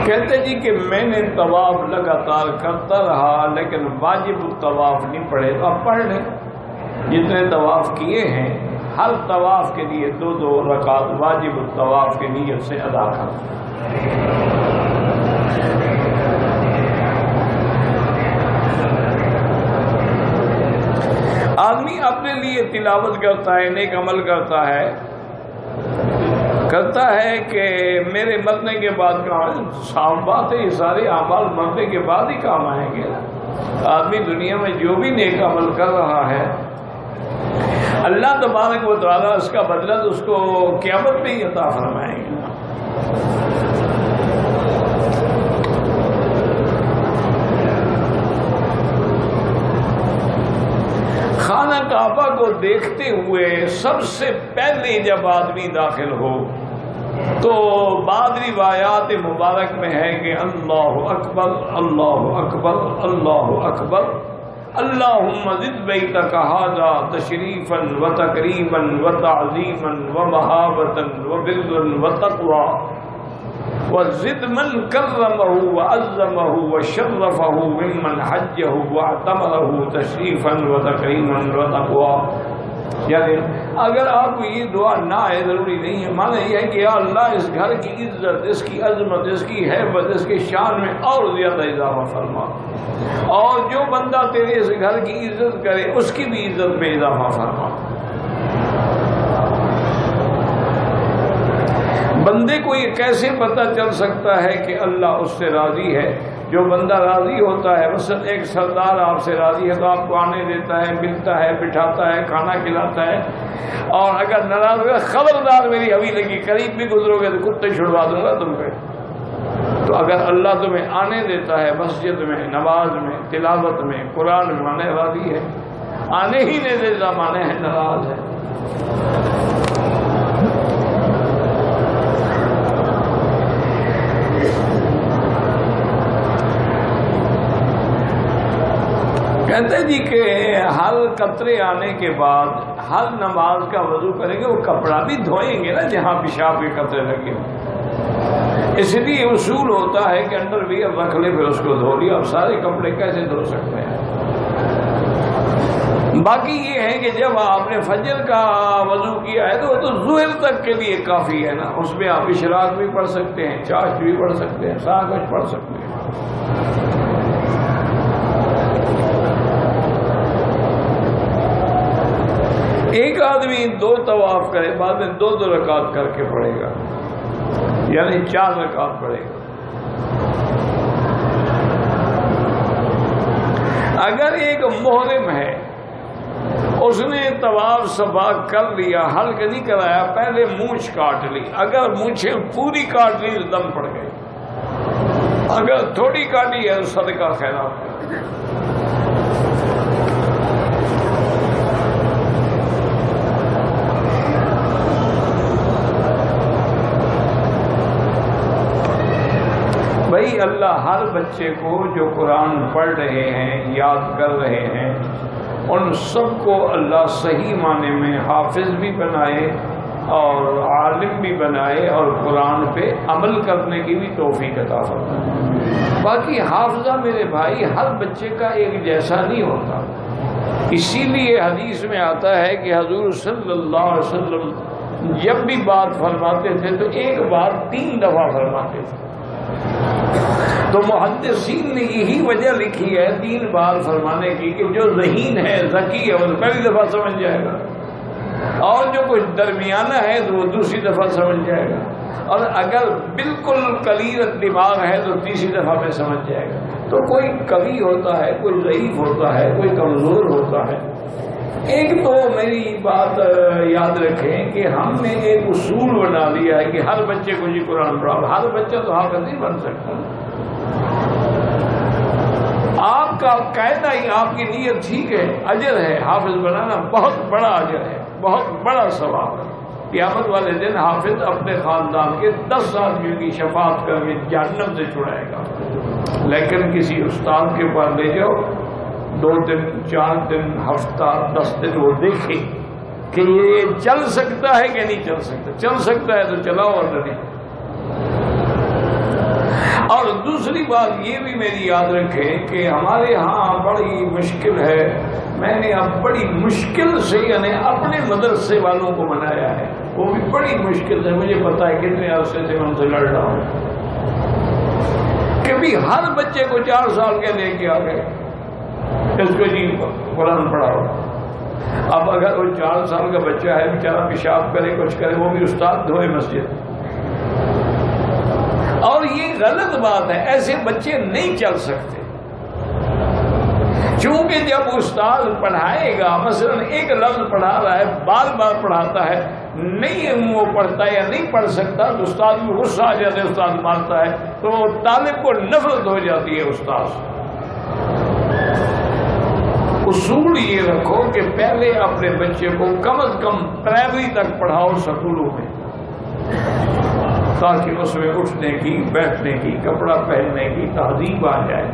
کہتے جی کہ میں نے طواف لگاتار کرتا رہا لیکن واجب الطواف نہیں پڑھے، تو آپ پڑھ لیں جتنے طواف کیے ہیں ہر طواف کے لیے 2 رکعت واجب الطواف کی نیت سے ادا کر۔ آدمی اپنے لیے تلاوت کرتا ہے، نیک عمل کرتا ہے کہ میرے مرنے کے بعد کام، صاف بات ہے یہ سارے اعمال مرنے کے بعد ہی کام آئیں گے۔ آدمی دنیا میں جو بھی نیک عمل کر رہا ہے اللہ تبارک و تعالیٰ اس کا بدلہ تو اس کو قیامت میں ہی عطا فرمائیں گے۔ خانہ کعبہ کو دیکھتے ہوئے سب سے پہلے جب آدمی داخل ہو تو بعض روایات مبارک میں ہے کہ اللہ اکبر اللہ اکبر اللہ اکبر اللہم زد بیتک ھذا تشریفا و تکریما و تعظیما و مہابتا و برا و تقوی وزد من کرمہ وعظمہ وشرفہ ممن حجہ واعتمرہ تشریفا و تکریما و تقوی۔ یعنی اگر آپ کو یہ دعا نہ آئے ضروری نہیں ہے، معنی یہ ہے کہ یا اللہ اس گھر کی عزت، اس کی عظمت، اس کی ہیبت، اس کی شان میں اور زیادہ اضافہ فرما، اور جو بندہ تیرے اس گھر کی عزت کرے اس کی بھی عزت میں اضافہ فرما۔ بندے کو یہ کیسے پتہ چل سکتا ہے کہ اللہ اس سے راضی ہے؟ جو بندہ راضی ہوتا ہے، مثلا ایک سردار آپ سے راضی ہے تو آپ کو آنے دیتا ہے، ملتا ہے، بٹھاتا ہے، کھانا کھلاتا ہے، اور اگر ناراض ہوگا خبردار میری حویلی کی قریب بھی گزرو گے تو کتے چھڑوا دوں گا تم پہ۔ تو اگر اللہ تمہیں آنے دیتا ہے مسجد میں، نماز میں، تلاوت میں، قرآن میں، مانے راضی ہے، آنے ہی نہیں دیتا مانے ہے ناراض ہے۔ کہتے جی کہ ہر قطرے آنے کے بعد ہر نماز کا وضو کریں گے، وہ کپڑا بھی دھوئیں گے نا جہاں پیشاب کے قطرے لگے، اس لیے اصول ہوتا ہے کہ انڈر ویئر رکھ لے پھر اس کو دھو لیا۔ اب سارے کپڑے کیسے دھو سکتے ہیں؟ باقی یہ ہے کہ جب آپ نے فجر کا وضو کیا ہے تو ظہر تک کے لیے کافی ہے نا، اس میں آپ اشراق بھی پڑھ سکتے ہیں، چاشت بھی پڑھ سکتے ہیں، سارا کچھ پڑھ سکتے ہیں۔ ایک آدمی 2 طواف کرے، بعد میں 2 رکعت کر کے پڑھے گا، یعنی 4 رکعت پڑھے گا۔ اگر ایک محرم ہے، اس نے طواف صفا کر لیا، حلق نہیں کرایا، پہلے مونچھ کاٹ لی، اگر مونچھیں پوری کاٹ لی تو دم پڑ گئے، اگر تھوڑی کاٹی ہے تو صدقہ خیرات ہے۔ بھائی اللہ ہر بچے کو جو قرآن پڑھ رہے ہیں، یاد کر رہے ہیں، ان سب کو اللہ صحیح معنی میں حافظ بھی بنائے اور عالم بھی بنائے اور قرآن پہ عمل کرنے کی بھی توفیق عطا فرمائے۔ باقی حافظہ میرے بھائی ہر بچے کا ایک جیسا نہیں ہوتا، اسی لیے حدیث میں آتا ہے کہ حضور صلی اللہ علیہ وسلم جب بھی بات فرماتے تھے تو ایک بات 3 دفعہ فرماتے تھے۔ تو محدثین نے یہی وجہ لکھی ہے 3 بار فرمانے کی کہ جو ذہین ہے، ذکی ہے، وہ پہلی دفعہ سمجھ جائے گا، اور جو کچھ درمیانہ ہے تو وہ دوسری دفعہ سمجھ جائے گا، اور اگر بالکل کلیرت دماغ ہے تو تیسری دفعہ میں سمجھ جائے گا۔ تو کوئی قوی ہوتا ہے، کوئی ضعیف ہوتا ہے، کوئی کمزور ہوتا ہے۔ ایک تو میری بات یاد رکھیں کہ ہم نے ایک اصول بنا لیا ہے کہ ہر بچے کو جی قرآن پڑھا، ہر بچہ تو حافظ نہیں بن سکتا۔ آپ کا قاعدہ ہی، آپ کی نیت ٹھیک ہے، اجر ہے، حافظ بنانا بہت بڑا اجر ہے، بہت بڑا ثواب ہے۔ قیامت والے دن حافظ اپنے خاندان کے 10 آدمیوں کی شفاعت کر کے جہنم سے چھڑائے گا، لیکن کسی استاد کے پاس لے جاؤ، 2 دن 4 دن ہفتہ 10 دن وہ دیکھے کہ یہ چل سکتا ہے کہ نہیں چل سکتا، چل سکتا ہے تو چلاؤ اور نہیں۔ اور دوسری بات یہ بھی میری یاد رکھیں کہ ہمارے ہاں بڑی مشکل ہے، میں نے اب بڑی مشکل سے یعنی اپنے مدرسے والوں کو منایا ہے، وہ بھی بڑی مشکل سے، مجھے پتا ہے کتنے عرصے سے میں ان سے لڑ رہا ہوں کہ بھی ہر بچے کو 4 سال کے لے کے آ گئے اس کو جی قرآن پڑھاؤ۔ اب اگر وہ 4 سال کا بچہ ہے بیچارہ پیشاب کرے کچھ کرے، وہ بھی استاد دھوئے مسجد، اور یہ غلط بات ہے، ایسے بچے نہیں چل سکتے، چونکہ جب استاد پڑھائے گا مثلا ایک لفظ پڑھا رہا ہے بار بار پڑھاتا ہے، نہیں وہ پڑھتا ہے یا نہیں پڑھ سکتا تو استاد بھی غصہ آ جاتا ہے، استاد مارتا ہے تو طالب کو نفرت ہو جاتی ہے استاد سے۔ اصول یہ رکھو کہ پہلے اپنے بچے کو کم از کم پرائمری تک پڑھاؤ سکولوں میں، تاکہ اس میں اٹھنے کی، بیٹھنے کی، کپڑا پہننے کی تہذیب آ جائے،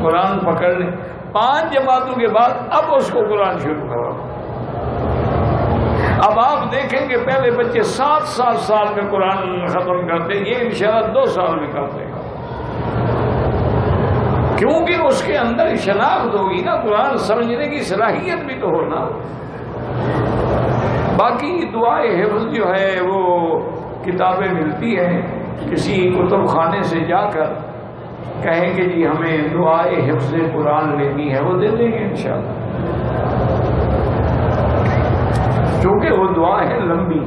قرآن پکڑ لیں۔ 5 جماعتوں کے بعد اب اس کو قرآن شروع کرو۔ اب آپ دیکھیں کہ پہلے بچے 7 سال میں قرآن ختم کرتے، یہ انشاءاللہ 2 سال میں کرتے گا، کیونکہ اس کے اندر شناخت ہوگی نا، قرآن سمجھنے کی صلاحیت بھی تو ہونا۔ باقی دعائے حفظ جو ہے وہ کتابیں ملتی ہیں، کسی کتب خانے سے جا کر کہیں کہ جی ہمیں دعائے حفظ قرآن لینی ہے، وہ دے دیں گے انشاءاللہ، چونکہ وہ دعا ہے لمبی،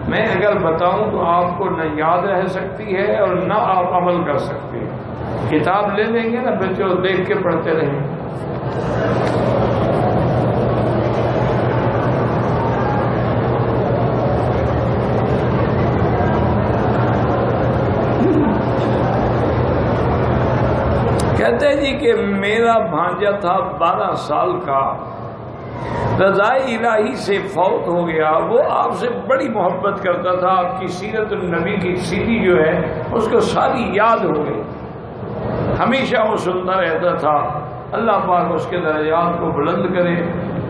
میں اگر بتاؤں تو آپ کو نہ یاد رہ سکتی ہے اور نہ آپ عمل کر سکتے ہیں۔ کتاب لے لیں گے نا بچوں، دیکھ کے پڑھتے رہیں۔ کہتے ہیں جی کہ میرا بھانجا تھا 12 سال کا، رضائے الہی سے فوت ہو گیا، وہ آپ سے بڑی محبت کرتا تھا، آپ کی سیرت النبی کی سیدھی جو ہے اس کو ساری یاد ہو گئی، ہمیشہ وہ سنتا رہتا تھا۔ اللہ پاک اس کے درجات کو بلند کرے،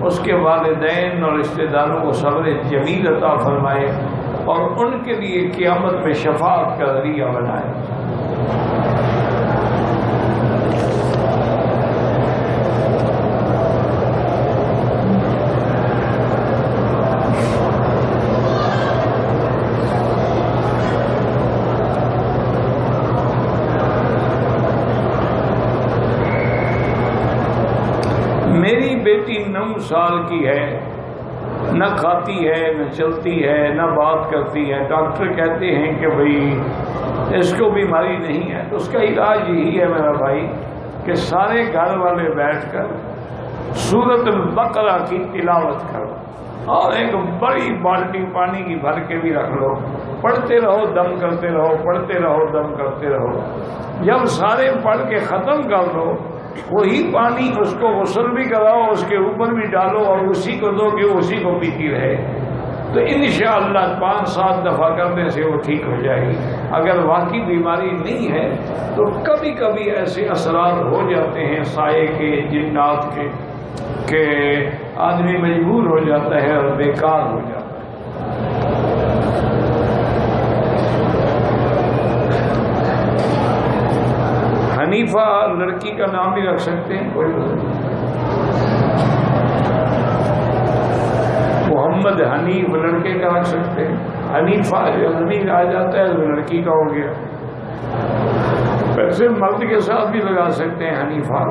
اس کے والدین اور رشتہ داروں کو صبر جمیل عطا فرمائے اور ان کے لیے قیامت میں شفاعت کا ذریعہ بنائے۔ میری بیٹی 9 سال کی ہے، نہ کھاتی ہے، نہ چلتی ہے، نہ بات کرتی ہے، ڈاکٹر کہتے ہیں کہ بھئی اس کو بیماری نہیں ہے، تو اس کا علاج یہی ہے میرا بھائی کہ سارے گھر والے بیٹھ کر سورۃ البقرہ کی تلاوت کرو اور ایک بڑی بالٹی پانی کی بھر کے بھی رکھ لو، پڑھتے رہو، دم کرتے رہو، پڑھتے رہو، دم کرتے رہو، جب سارے پڑھ کے ختم کر دو وہی پانی اس کو غسل بھی کراؤ، اس کے اوپر بھی ڈالو اور اسی کو دو کہ اسی کو پیتی رہے، تو انشاءاللہ 5-7 دفعہ کرنے سے وہ ٹھیک ہو جائے گی۔ اگر واقعی بیماری نہیں ہے تو کبھی کبھی ایسے اثرات ہو جاتے ہیں سائے کے، جنات کے، کہ آدمی مجبور ہو جاتا ہے اور بیکار ہو جاتا ہے۔ حنیفہ لڑکی کا نام بھی رکھ سکتے ہیں، کوئی محمد حنیف لڑکے کا رکھ سکتے ہیں، حنیفہ جو حنیف آ جاتا ہے تو لڑکی کا ہو گیا، ویسے مرد کے ساتھ بھی لگا سکتے ہیں حنیفہ۔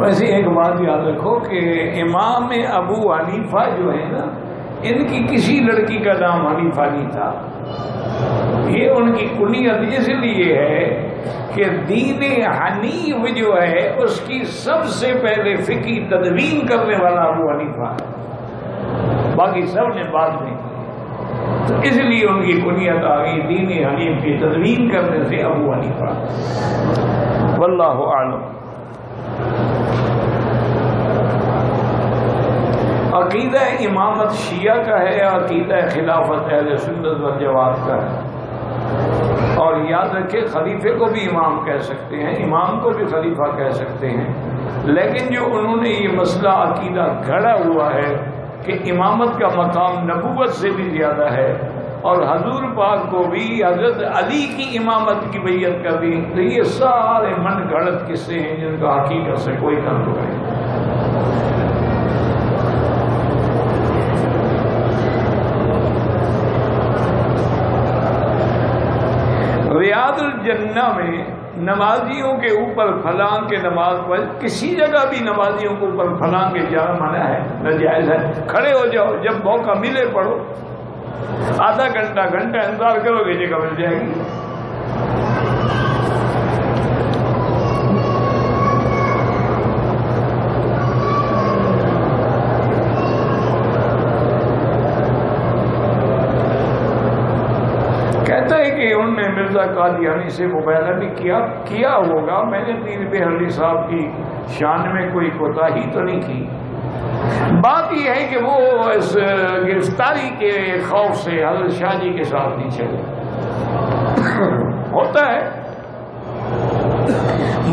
ویسے ایک بات یاد رکھو کہ امام ابو حنیفہ جو ہے نا، ان کی کسی لڑکی کا نام حنیفہ نہیں تھا، یہ ان کی کنیت اس لیے ہے کہ دین حنیف جو ہے اس کی سب سے پہلے فقہی تدوین کرنے والا ابو حنیفہ ہے، باقی سب نے بعد میں کی، تو اس لیے ان کی کنیت آ گئی دین حنیف کی تدوین کرنے سے ابو حنیفہ۔ واللہ اعلم۔ عقیدہ امامت شیعہ کا ہے، عقیدہ خلافت اہل سنت والجماعت کا ہے، اور یاد رکھے خلیفے کو بھی امام کہہ سکتے ہیں، امام کو بھی خلیفہ کہہ سکتے ہیں، لیکن جو انہوں نے یہ مسئلہ عقیدہ گھڑا ہوا ہے کہ امامت کا مقام نبوت سے بھی زیادہ ہے، اور حضور پاک کو بھی حضرت علی کی امامت کی بیعت کر دی. تو یہ سارے من گھڑت قصے ہیں جن کا حقیقت سے کوئی تعلق نہیں. ریاض الجنہ میں نمازیوں کے اوپر پھلاں کے نماز پڑھ، کسی جگہ بھی نمازیوں کے اوپر پھلاں کے جانا منع ہے، ناجائز ہے. کھڑے ہو جاؤ، جب موقع ملے پڑھو. آدھا گھنٹہ انتظار کرو گے جگہ مل جائے گی. کہتا ہے کہ انہوں نے مرزا قادیانی سے مباحثہ بھی کیا ہوگا. میں نے پیر بہرلی صاحب کی شان میں کوئی کوتاہی تو نہیں کی. بات یہ ہے کہ وہ اس گرفتاری کے خوف سے حضرت شاہ جی کے ساتھ نہیں چلے. ہوتا ہے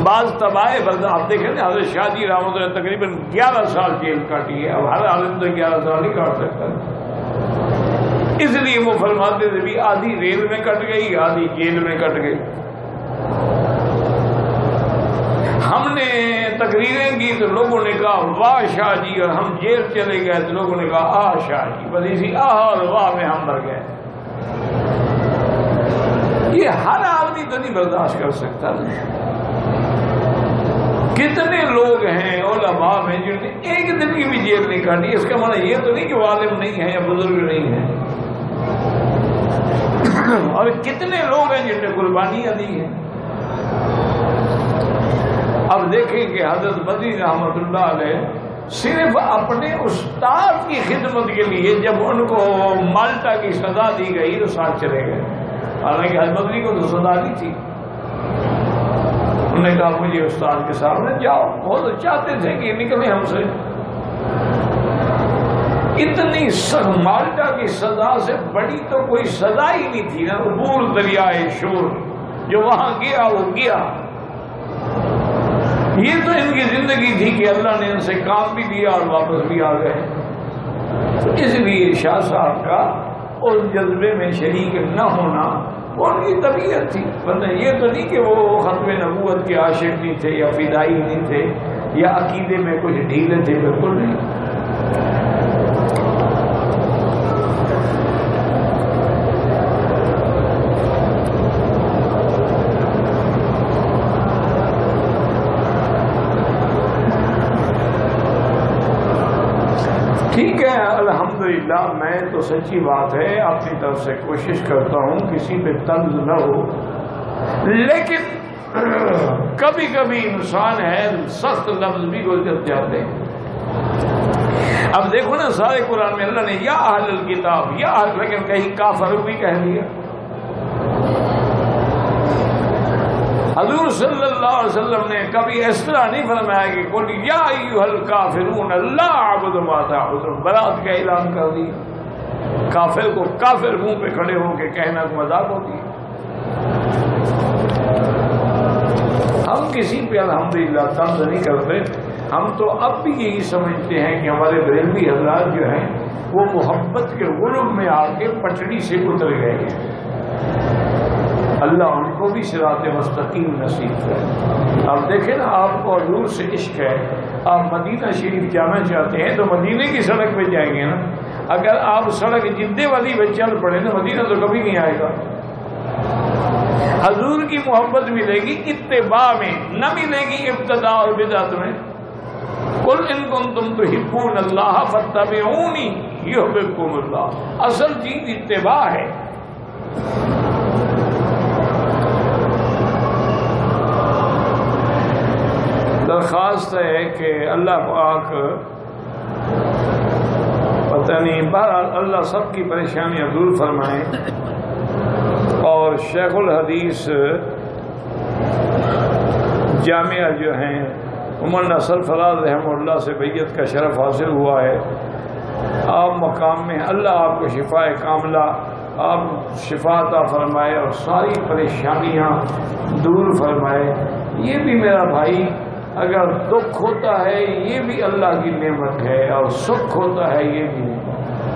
بعض تباہ بلد. آپ دیکھیں نا حضرت شاہ جی رحمۃ اللہ تقریباً 11 سال جیل کاٹی ہے. اب ہر عالم تو 11 سال نہیں کاٹ سکتا، اس لیے وہ فرماتے تھے بھی آدھی ریل میں کٹ گئی، آدھی جیل میں کٹ گئی. ہم نے تقریریں کی تو لوگوں نے کہا واہ شاہ جی، اور ہم جیل چلے گئے تو لوگوں نے کہا آہ شاہ جی. بس اسی آہ اور واہ میں ہم مر گئے. یہ ہر آدمی تو نہیں برداشت کر سکتا. کتنے لوگ ہیں علماء میں جن نے ایک دن کی بھی جیل نہیں کاٹی. اس کا معنی یہ تو نہیں کہ وہ عالم نہیں ہے یا بزرگ نہیں ہے. اور کتنے لوگ ہیں جن نے قربانیاں دی ہیں. اب دیکھیں کہ حضرت مدنی رحمۃ اللہ علیہ صرف اپنے استاد کی خدمت کے لیے جب ان کو مالٹا کی سزا دی گئی تو ساتھ چلے گئے. حالانکہ حضرت مدنی کو تو سزا نہیں تھی. انہوں نے کہا مجھے استاد کے سامنے جاؤ. وہ تو چاہتے تھے کہ نکلے ہم سے. اتنی مالٹا کی سزا سے بڑی تو کوئی سزا ہی نہیں تھی نا. عبور دریائے شور، جو وہاں گیا وہ گیا. یہ تو ان کی زندگی تھی کہ اللہ نے ان سے کام بھی دیا اور واپس بھی آ گئے. اس لیے شاہ صاحب کا اس جذبے میں شریک نہ ہونا وہ ان کی طبیعت تھی. ورنہ یہ تو نہیں کہ وہ ختم نبوت کے عاشق نہیں تھے یا فدائی نہیں تھے یا عقیدے میں کچھ ڈھیلے تھے. بالکل نہیں. ٹھیک ہے الحمدللہ. میں تو سچی بات ہے اپنی طرف سے کوشش کرتا ہوں کسی پہ طنز نہ ہو، لیکن کبھی کبھی انسان ہے سخت لفظ بھی گزر جاتے ہیں. اب دیکھو نا سارے قرآن میں اللہ نے یا اہل الکتاب یا لیکن کہیں کافر بھی کہہ دیا. حضور صلی اللہ علیہ وسلم نے کبھی اس طرح نہیں فرمایا کہ قل یا ایھا الکافرون لا اعبد ما تعبدون، برات کا اعلان کر دیا. کافر کو کافر منہ پہ کھڑے ہو کے کہنا تو مذاق ہوتی ہے. ہم کسی پہ الحمدللہ طنز نہیں کرتے. ہم تو اب بھی یہی سمجھتے ہیں کہ ہمارے بریلوی حضرات جو ہیں وہ محبت کے غلب میں آ کے پٹڑی سے اتر گئے ہیں. اللہ ان کو بھی صراط مستقیم نصیب کرے. اب دیکھیں نا آپ کو حضور سے عشق ہے، آپ مدینہ شریف جانا چاہتے ہیں تو مدینے کی سڑک پہ جائیں گے نا. اگر آپ سڑک جدے والی پہ چل پڑے نا مدینہ تو کبھی نہیں آئے گا. حضور کی محبت ملے گی اتباع میں، نہ ملے گی ابتداء اور بدعت میں. قل ان کنتم تحبون اللہ فاتبعونی یحببکم اللہ. اصل چیز اتباع ہے. درخواست ہے کہ اللہ پاک پتہ نہیں بہرحال اللہ سب کی پریشانیاں دور فرمائیں اور شیخ الحدیث جامعہ جو ہیں مولانا سرفراز رحمہ اللہ سے بیعت کا شرف حاصل ہوا ہے. آپ مقام میں اللہ آپ کو شفا کاملہ آپ شفا عطا فرمائے اور ساری پریشانیاں دور فرمائے. یہ بھی میرا بھائی اگر دکھ ہوتا ہے یہ بھی اللہ کی نعمت ہے اور سکھ ہوتا ہے یہ بھی نعمت ہے.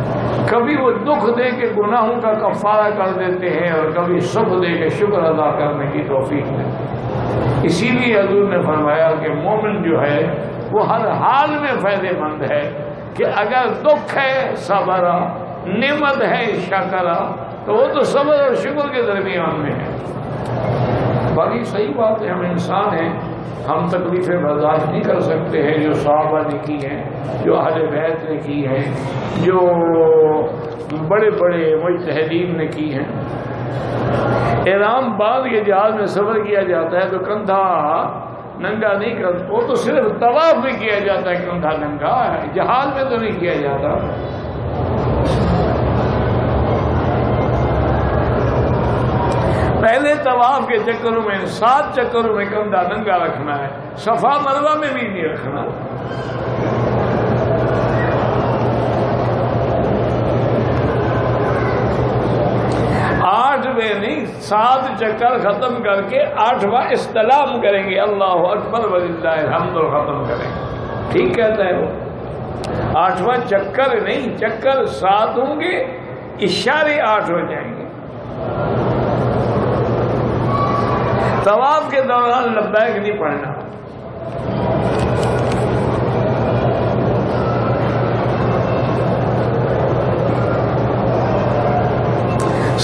کبھی وہ دکھ دے کے گناہوں کا کفارہ کر دیتے ہیں اور کبھی سکھ دے کے شکر ادا کرنے کی توفیق دیتے ہیں۔ اسی لیے حضور نے فرمایا کہ مومن جو ہے وہ ہر حال میں فائدہ مند ہے کہ اگر دکھ ہے صبرا، نعمت ہے شکرا، تو وہ تو صبر اور شکر کے درمیان میں ہے۔ باقی صحیح بات ہے، ہم انسان ہیں، ہم تکلیفیں برداشت نہیں کر سکتے ہیں جو صحابہ نے کی ہیں، جو اہل بیت نے کی ہیں، جو بڑے بڑے مجتہدین نے کی ہیں۔ احرام باندھ کے جہاز میں سفر کیا جاتا ہے تو کندھا ننگا نہیں کرتا، وہ تو صرف طواف میں کیا جاتا ہے کندھا ننگا، جہاز میں تو نہیں کیا جاتا۔ پہلے طواف کے چکروں میں 7 چکروں میں کندھا ننگا رکھنا ہے، صفا مروہ میں بھی نہیں رکھنا۔ 8ویں نہیں 7 چکر ختم کر کے 8واں استلام کریں گے، اللہ اکبر وللہ الحمد، ختم کریں گے۔ ٹھیک کہتا ہے وہ، 8واں چکر نہیں، چکر 7 ہوں گے، اشارے 8 ہو جائیں گے۔ طواف کے دوران لبیک نہیں پڑھنا۔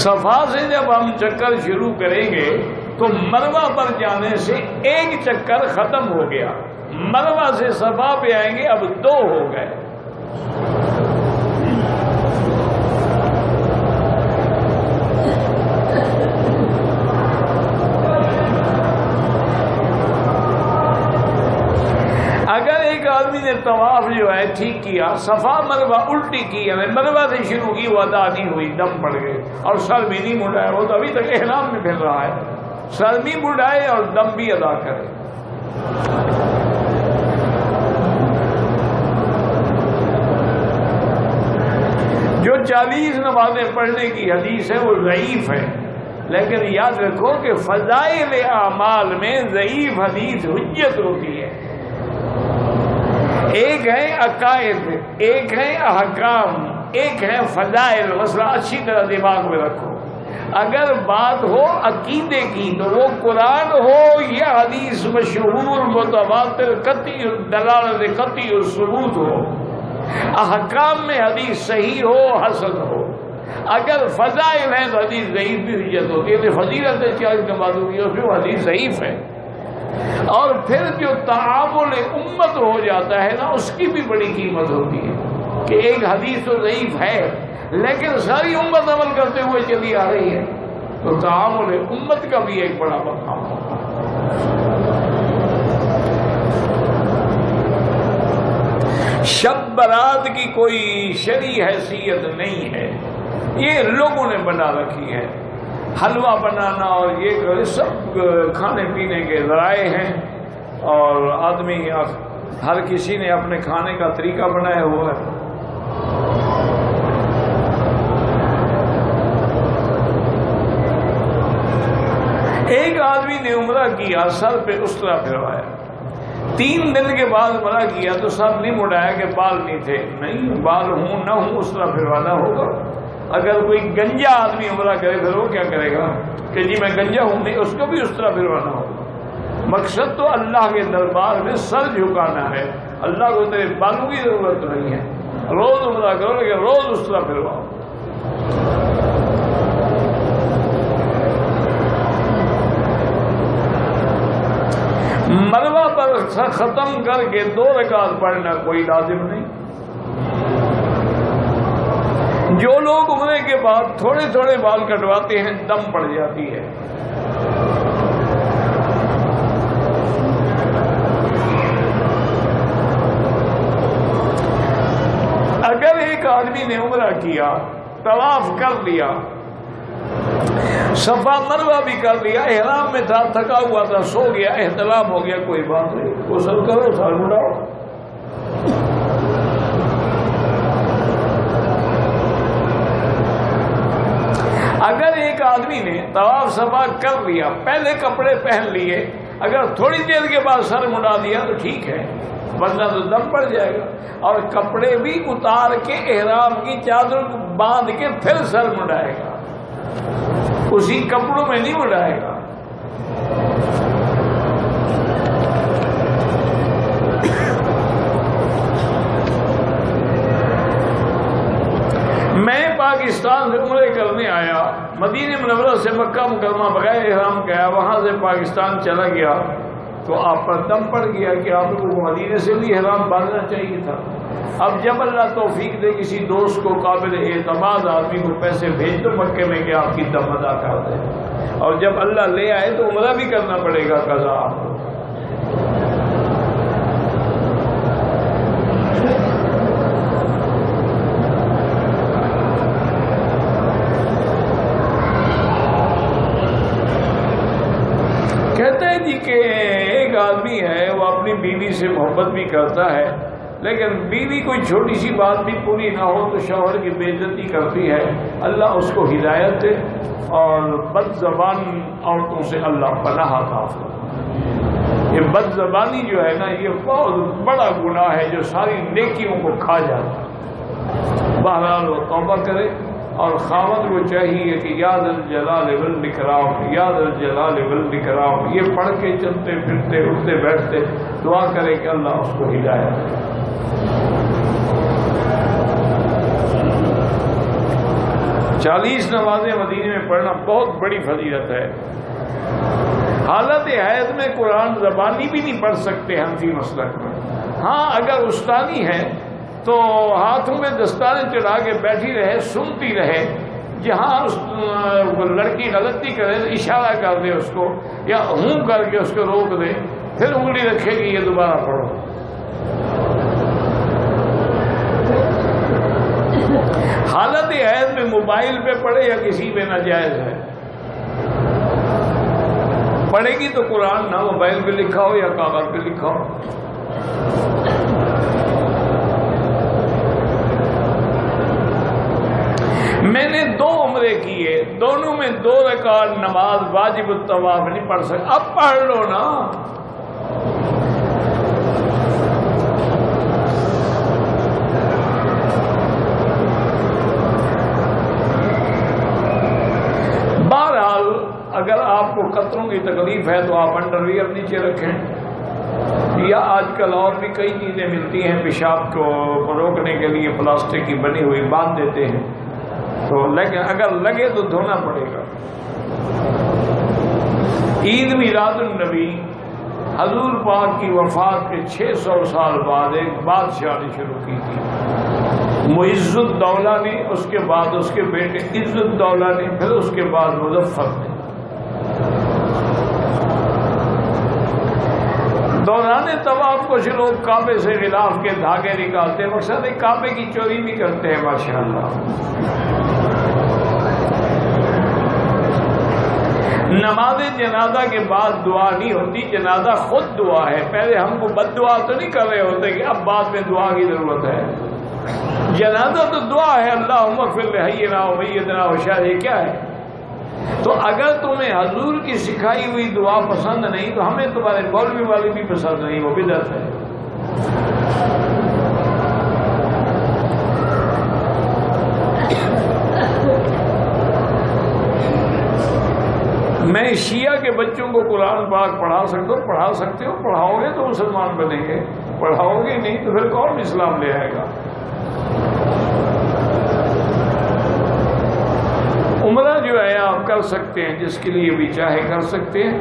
صفا سے جب ہم چکر شروع کریں گے تو مروہ پر جانے سے 1 چکر ختم ہو گیا، مروہ سے صفا پہ آئیں گے اب 2 ہو گئے۔ اگر ایک آدمی نے طواف جو ہے ٹھیک کیا، صفا مروہ الٹی کی، یعنی مروہ سے شروع کی، وہ ادا نہیں ہوئی، دم پڑ گئے اور سر بھی نہیں مڑایا، وہ تو ابھی تک احرام میں پھر رہا ہے، سر بھی مڑائے اور دم بھی ادا کرے۔ جو 40 نمازیں پڑھنے کی حدیث ہے وہ ضعیف ہے، لیکن یاد رکھو کہ فضائل اعمال میں ضعیف حدیث حجت ہوتی ہے۔ ایک ہے عقائد، ایک ہے احکام، ایک ہے فضائل، مسئلہ اچھی طرح دماغ میں رکھو۔ اگر بات ہو عقیدے کی تو وہ قرآن ہو یا حدیث مشہور متواتر قطعی دلالت قطعی ثبوت ہو، احکام میں حدیث صحیح ہو حسن ہو۔ اگر فضائل ہیں تو حدیث ضعیف بھی حجت ہوتی ہے، فضیلت 40 نمازوں کی اس میں وہ حدیث ضعیف ہے۔ اور پھر جو تعامل امت ہو جاتا ہے نا، اس کی بھی بڑی قیمت ہوتی ہے کہ ایک حدیث تو ضعیف ہے لیکن ساری امت عمل کرتے ہوئے چلی آ رہی ہے، تو تعامل امت کا بھی ایک بڑا مقام ہوتا ہے۔ شب برات کی کوئی شرعی حیثیت نہیں ہے، یہ لوگوں نے بنا رکھی ہے۔ حلوہ بنانا اور یہ سب کھانے پینے کے ذرائع ہیں، اور آدمی ہر کسی نے اپنے کھانے کا طریقہ بنایا ہوا ہے۔ ایک آدمی نے عمرہ کیا، سر پہ اسرا پھروایا، 3 دن کے بعد عمرہ کیا تو سر نہیں مڑایا کہ بال نہیں تھے، نہیں، بال ہوں نہ ہوں اسرا پھروانا ہوگا۔ اگر کوئی گنجا آدمی عمرہ کرے پھر وہ کیا کرے گا کہ جی میں گنجا ہوں، نہیں، اس کو بھی اس طرح پھروانا ہوگا۔ مقصد تو اللہ کے دربار میں سر جھکانا ہے، اللہ کو تیرے بالوں کی ضرورت نہیں ہے، روز عمرہ کرو لیکن روز اس طرح پھرواؤ۔ مروہ پر ختم کر کے 2 رکعت پڑھنا کوئی لازم نہیں۔ جو لوگ عمرے کے بعد تھوڑے تھوڑے بال کٹواتے ہیں دم پڑ جاتی ہے۔ اگر ایک آدمی نے عمرہ کیا، طواف کر لیا، صفا مروہ بھی کر لیا، احرام میں تھا، تھکا ہوا تھا، سو گیا، احتلام ہو گیا، کوئی بات نہیں، غسل کرو، سر مڑاؤ۔ اگر ایک آدمی نے طواف صفا کر لیا، پہلے کپڑے پہن لیے، اگر تھوڑی دیر کے بعد سر مڑا دیا تو ٹھیک ہے، ورنہ تو دم پڑ جائے گا. اور کپڑے بھی اتار کے احرام کی چادر باندھ کے پھر سر مڑائے گا، اسی کپڑوں میں نہیں مڑائے گا. میں پاکستان سے عمرے کرنے آیا، مدینہ منورہ سے مکہ مکرمہ بغیر احرام گیا، وہاں سے پاکستان چلا گیا تو آپ پر دم پڑ گیا کہ آپ کو مدینے سے بھی احرام باندھنا چاہیے تھا. اب جب اللہ توفیق دے کسی دوست کو قابل اعتماد آدمی کو پیسے بھیج دو مکے میں کہ آپ کی دم ادا کر دے، اور جب اللہ لے آئے تو عمرہ بھی کرنا پڑے گا قضا آپ کو. کہتے ہیں جی کہ ایک آدمی ہے وہ اپنی بیوی سے محبت بھی کرتا ہے، لیکن بیوی کوئی چھوٹی سی بات بھی پوری نہ ہو تو شوہر کی بے عزتی کرتی ہے. اللہ اس کو ہدایت دے اور بد زبان عورتوں سے اللہ پناہ عطا فرمائے. یہ بد زبانی جو ہے نا یہ بہت بڑا گناہ ہے جو ساری نیکیوں کو کھا جاتا ہے. بہرحال وہ توبہ کرے، اور خاوند کو چاہیے کہ یا ذا الجلال والاکرام، یا ذا الجلال والاکرام یہ پڑھ کے چلتے پھرتے اٹھتے بیٹھتے دعا کرے کہ اللہ اس کو ہدایت دے. 40 نمازیں مدینے میں پڑھنا بہت بڑی فضیلت ہے. حالت حیض میں قرآن زبانی بھی نہیں پڑھ سکتے حنفی مسلک میں. ہاں اگر استانی ہے تو ہاتھوں میں دستانے چڑھا کے بیٹھی رہے، سنتی رہے، جہاں لڑکی غلطی کرے تو اشارہ کر دے اس کو، یا ہوں کر کے اس کو روک دے، پھر انگلی رکھے گی یہ دوبارہ پڑھو. حالت حیض میں موبائل پہ پڑھے یا کسی پہ ناجائز ہے. پڑھے گی تو قرآن نہ موبائل پہ لکھا ہو یا کاغذ پہ لکھا ہو. میں نے 2 عمرے کیے، دونوں میں 2 رکعت نماز واجب الطواف نہیں پڑھ سکتا. اب پڑھ لو نا. بہرحال اگر آپ کو قطروں کی تکلیف ہے تو آپ انڈر ویئر نیچے رکھیں، یا آج کل اور بھی کئی چیزیں ملتی ہیں پیشاب کو روکنے کے لیے پلاسٹک کی بنی ہوئی باندھ دیتے ہیں تو، لیکن اگر لگے تو دھونا پڑے گا. عید میلاد النبی حضور پاک کی وفات کے 600 سال بعد ایک بادشاہ نے شروع کی تھی. معز الدولہ نے، اس کے بعد اس کے بیٹے عز الدولہ نے، پھر اس کے بعد مظفر نے. دوران طواف کچھ لوگ کعبے سے غلاف کے دھاگے نکالتے ہیں، مقصد ہے کعبے کی چوری بھی کرتے ہیں. ماشاءاللہ. نماز جنازہ کے بعد دعا نہیں ہوتی، جنازہ خود دعا ہے. پہلے ہم کو بد دعا تو نہیں کر رہے ہوتے کہ اب بعد میں دعا کی ضرورت ہے. جنازہ تو دعا ہے، اللہم اغفر لحینا و میتنا و شاہد. یہ کیا ہے؟ تو اگر تمہیں حضور کی سکھائی ہوئی دعا پسند نہیں تو ہمیں تمہارے مولوی والی بھی پسند نہیں، وہ بدعت ہے. میں شیعہ کے بچوں کو قرآن پاک پڑھا سکتے ہو، پڑھاؤ گے تو مسلمان بنیں گے، پڑھاؤ گے نہیں تو پھر کون اسلام لے آئے گا. عمرہ جو ہے آپ کر سکتے ہیں، جس کے لیے بھی چاہے کر سکتے ہیں،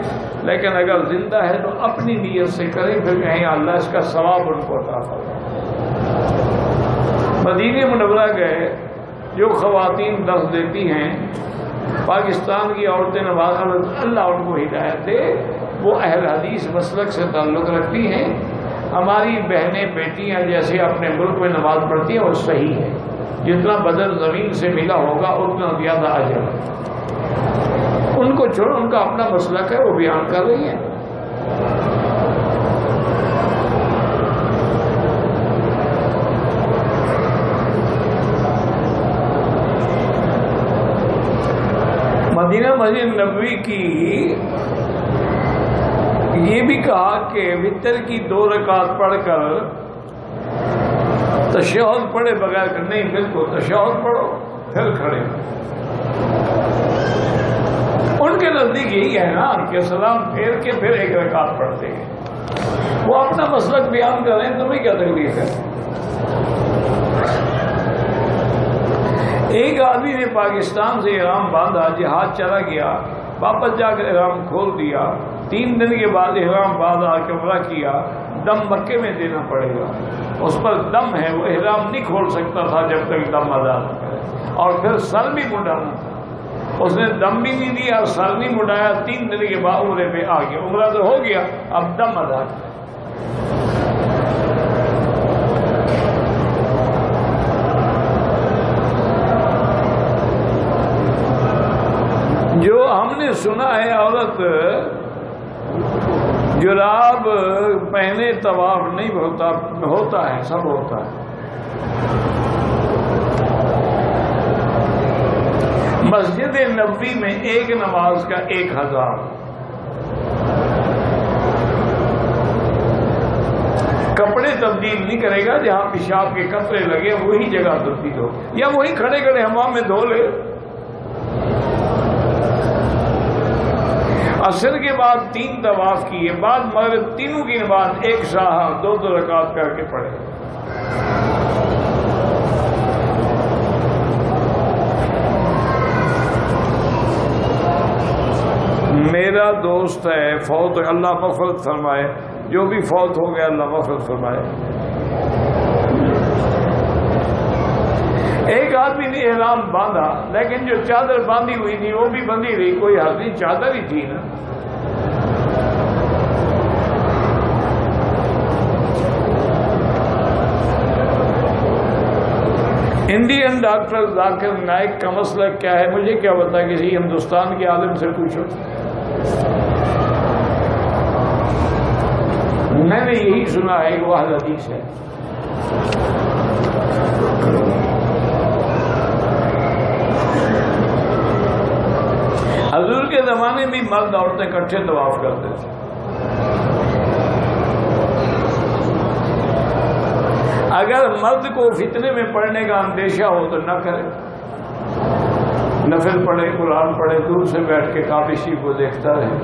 لیکن اگر زندہ ہے تو اپنی نیت سے کریں، پھر کہیں اللہ اس کا ثواب ان کو عطا فرمائے. مدینہ منورہ گئے، جو خواتین درس دیتی ہیں پاکستان کی عورتیں، نماز اللہ ان کو ہدایت دے، وہ اہل حدیث مسلک سے تعلق رکھتی ہیں. ہماری بہنیں بیٹیاں جیسے اپنے ملک میں نماز پڑھتی ہیں وہ صحیح ہے. جتنا بدل زمین سے ملا ہوگا اتنا زیادہ اجر. ان کو چھوڑو، ان کا اپنا مسلک ہے، وہ بیان کر رہی ہیں. مدینہ مسجد نبوی کی یہ بھی کہا کہ وتر کی 2 رکعت پڑھ کر تشہد پڑھے بغیر کہ نہیں، بالکل تشہد پڑھو پھر کھڑے۔ ان کے نزدیک یہی ہے نا کہ سلام پھیر کے پھر 1 رکعت پڑھتے ہیں۔ وہ اپنا مسلک بیان کر رہے ہیں، تمہیں کیا تکلیف ہے؟ ایک آدمی نے پاکستان سے احرام باندھا، جہاد چلا گیا، واپس جا کر احرام کھول دیا، 3 دن کے بعد احرام باندھا کے عمرہ کیا، دم مکے میں دینا پڑے گا، اس پر دم ہے، وہ احرام نہیں کھول سکتا تھا جب تک دم ادا نہ کرے، اور پھر سر بھی مڈانا تھا، اس نے دم بھی نہیں دیا اور سر نہیں مڈایا، 3 دن کے بعد عمرے پہ آ گیا، عمرہ تو ہو گیا، اب دم ادا کرے۔ جو ہم نے سنا ہے عورت جراب پہنے طواف نہیں ہوتا ہے، سب ہوتا ہے۔ مسجد نبوی میں ایک نماز کا 1000، کپڑے تبدیل نہیں کرے گا، جہاں پیشاب کے قطرے لگے وہی جگہ تبدیل ہو، یا وہی کھڑے کھڑے حمام میں دھو لے۔ عصر کے بعد 3 طواف کیے، بعد مغرب تینوں کی نماز ایک ساتھ 2 رکعت کر کے پڑھے۔ میرا دوست ہے فوت، اللہ مغفرت فرمائے، جو بھی فوت ہو گیا اللہ مغفرت فرمائے۔ ایک آدمی نے احرام باندھا، لیکن جو چادر باندھی ہوئی تھی وہ بھی بندھی رہی، کوئی حرج نہیں، چادر ہی تھی نا۔ انڈین ڈاکٹر ذاکر نائک کا مسئلہ کیا ہے؟ مجھے کیا پتا، کسی ہندوستان کے عالم سے پوچھو۔ میں نے یہی سنا ہے کہ وہ حدیث ہے۔ حضور کے زمانے میں مرد عورتیں اکٹھے طواف کرتے تھے۔ اگر مرد کو فتنے میں پڑھنے کا اندیشہ ہو تو نہ کرے، نفل پڑھے، قرآن پڑھے، دور سے بیٹھ کے کعبہ شریف کو دیکھتا رہے۔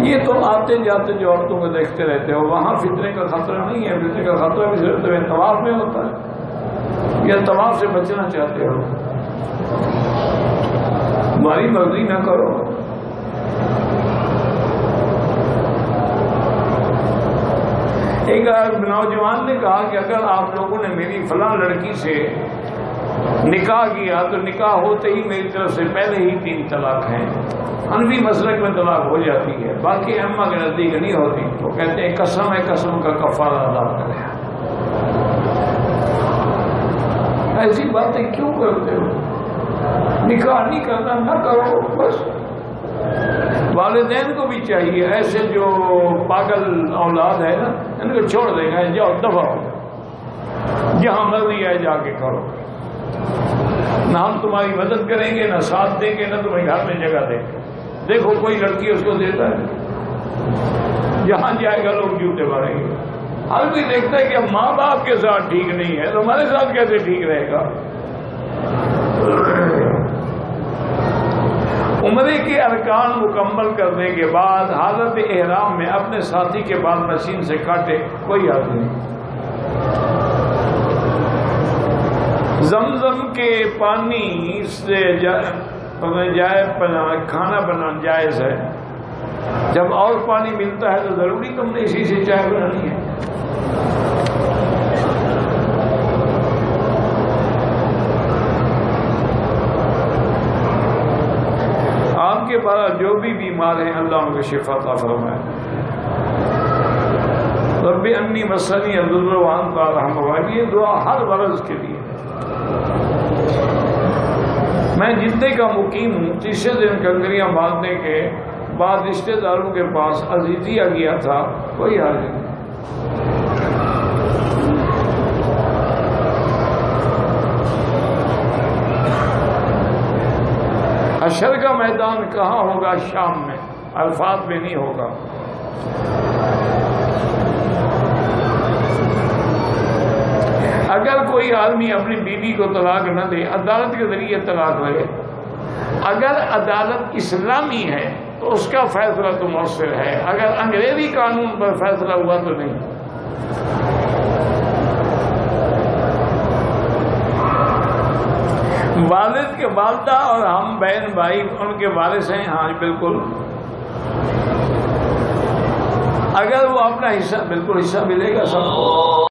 یہ تو آتے جاتے جو عورتوں کو دیکھتے رہتے ہو، وہاں فتنے کا خطرہ نہیں ہے، فتنے کا خطرہ بھی صرف تمہیں طواف میں ہوتا ہے، یا طواف سے بچنا چاہتے ہو، تمہاری مرضی نہ کرو۔ ایک نوجوان نے کہا کہ اگر آپ لوگوں نے میری فلاں لڑکی سے نکاح کیا تو نکاح ہوتے ہی میری طرف سے پہلے ہی 3 طلاق ہیں۔ حنفی مسلک میں طلاق ہو جاتی ہے، باقی ائمہ کے نزدیک نہیں ہوتی۔ وہ کہتے ہیں قسم ہے، قسم کا کفارہ ادا کرے۔ ایسی باتیں کیوں کرتے ہو؟ نکاح نہیں کرنا نہ کرو بس۔ والدین کو بھی چاہیے، ایسے جو پاگل اولاد ہے نا، ان کو چھوڑ دیں گے، جاؤ دفع ہو، جہاں مرضی آئے جا کے کرو، نہ ہم تمہاری مدد کریں گے، نہ ساتھ دیں گے، نہ تمہیں گھر میں جگہ دیں گے۔ دیکھو کوئی لڑکی اس کو دیتا ہے، جہاں جائے گا لوگ جوتے ماریں گے۔ ہر کوئی دیکھتا ہے کہ ماں باپ کے ساتھ ٹھیک نہیں ہے تو ہمارے ساتھ کیسے ٹھیک رہے گا۔ عمرے کے ارکان مکمل کرنے کے بعد حالت احرام میں اپنے ساتھی کے بعد مشین سے کاٹے، کوئی حرج نہیں۔ زمزم کے پانی سے کھانا بنانا جائز ہے، جب اور پانی ملتا ہے تو ضروری تم نے اسی سے چائے بنانی ہے۔ آپ کے بعد جو بھی بیمار ہیں اللہ ان کو شفا عطا فرمائے۔ رب انی مسنی الضر وانت ارحم الراحمین، یہ دعا ہر مرض کے لیے۔ میں جدے کا مقیم ہوں، تیسرے دن کنکریاں باندھنے کے بعد رشتہ داروں کے پاس عزیزیہ گیا تھا، کوئی حرج نہیں۔ حشر کا میدان کہاں ہوگا؟ شام میں۔ الفاظ میں نہیں ہوگا۔ اگر کوئی آدمی اپنی بیوی کو طلاق نہ دے، عدالت کے ذریعے طلاق لے، اگر عدالت اسلامی ہے تو اس کا فیصلہ تو مؤثر ہے، اگر انگریزی قانون پر فیصلہ ہوا تو نہیں۔ والد کے والدہ اور ہم بہن بھائی ان کے وارث ہیں، ہاں بالکل، اگر وہ اپنا حصہ، بالکل حصہ ملے گا سب کو۔